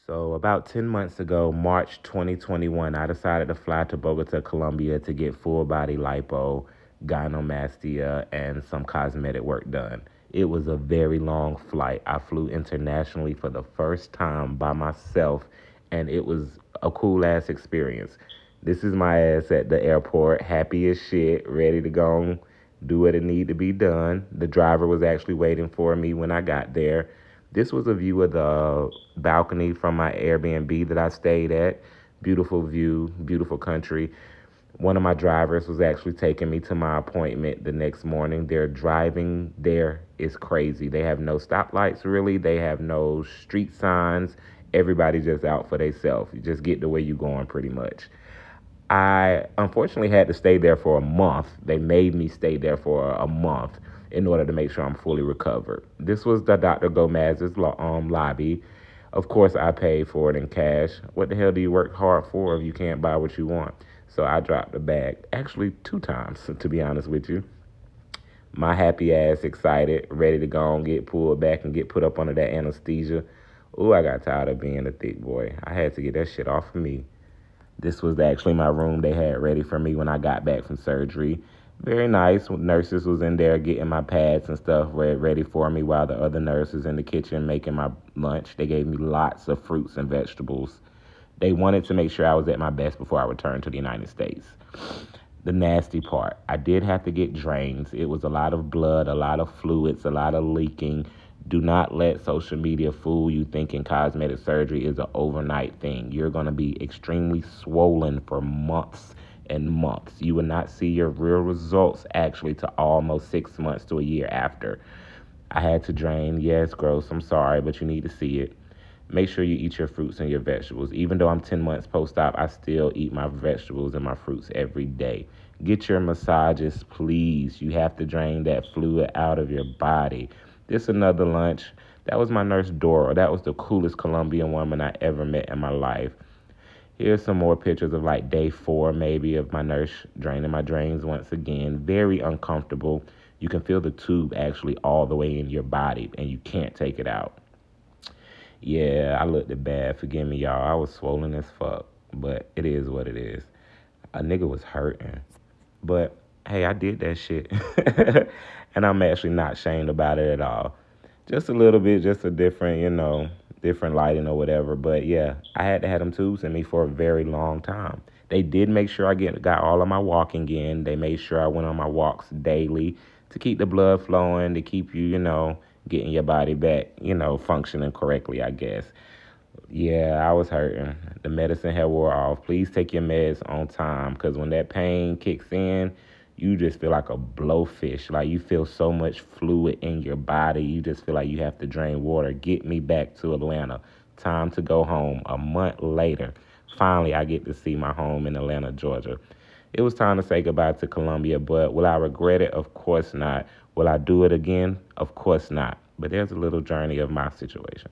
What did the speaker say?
So about 10 months ago, March 2021, I decided to fly to Bogota, Colombia to get full body lipo, gynecomastia, and some cosmetic work done. It was a very long flight. I flew internationally for the first time by myself, and it was a cool ass experience. This is my ass at the airport, happy as shit, ready to go and do what it need to be done. The driver was actually waiting for me when I got there. This was a view of the balcony from my Airbnb that I stayed at. Beautiful view, beautiful country. One of my drivers was actually taking me to my appointment the next morning. Their driving there is crazy. They have no stoplights, really. They have no street signs. Everybody's just out for themselves. You just get to where you're going, pretty much. I unfortunately had to stay there for a month. They made me stay there for a month in order to make sure I'm fully recovered. This was the Dr. Gomez's lobby. Of course, I paid for it in cash. What the hell do you work hard for if you can't buy what you want? So I dropped the bag, actually 2 times, to be honest with you. My happy ass excited, ready to go and get pulled back and get put up under that anesthesia. Ooh, I got tired of being a thick boy. I had to get that shit off of me. This was actually my room they had ready for me when I got back from surgery. Very nice. Nurses was in there getting my pads and stuff ready for me while the other nurses in the kitchen making my lunch. They gave me lots of fruits and vegetables. They wanted to make sure I was at my best before I returned to the United States. The nasty part, I did have to get drains. It was a lot of blood, a lot of fluids, a lot of leaking. Do not let social media fool you thinking cosmetic surgery is an overnight thing. You're going to be extremely swollen for months and months. You will not see your real results actually to almost 6 months to a year after. I had to drain. Yes, gross. I'm sorry, but you need to see it. Make sure you eat your fruits and your vegetables. Even though I'm 10 months post-op, I still eat my vegetables and my fruits every day. Get your massages, please. You have to drain that fluid out of your body. This another lunch. That was my nurse, Dora. That was the coolest Colombian woman I ever met in my life. Here's some more pictures of like day 4 maybe of my nurse draining my drains once again. Very uncomfortable. You can feel the tube actually all the way in your body and you can't take it out. Yeah, I looked bad. Forgive me, y'all. I was swollen as fuck. But it is what it is. A nigga was hurting. But, hey, I did that shit. And I'm actually not ashamed about it at all. Just a little bit, just a different, different lighting or whatever. But, yeah, I had to have them tubes in me for a very long time. They did make sure I got all of my walking in. They made sure I went on my walks daily to keep the blood flowing, to keep you, getting your body back, functioning correctly, I guess. Yeah, I was hurting. The medicine had wore off. Please take your meds on time because when that pain kicks in, you just feel like a blowfish. Like you feel so much fluid in your body. You just feel like you have to drain water. Get me back to Atlanta. Time to go home. A month later, finally I get to see my home in Atlanta, Georgia. It was time to say goodbye to Colombia, but will I regret it? Of course not. Will I do it again? Of course not. But there's a little journey of my situation.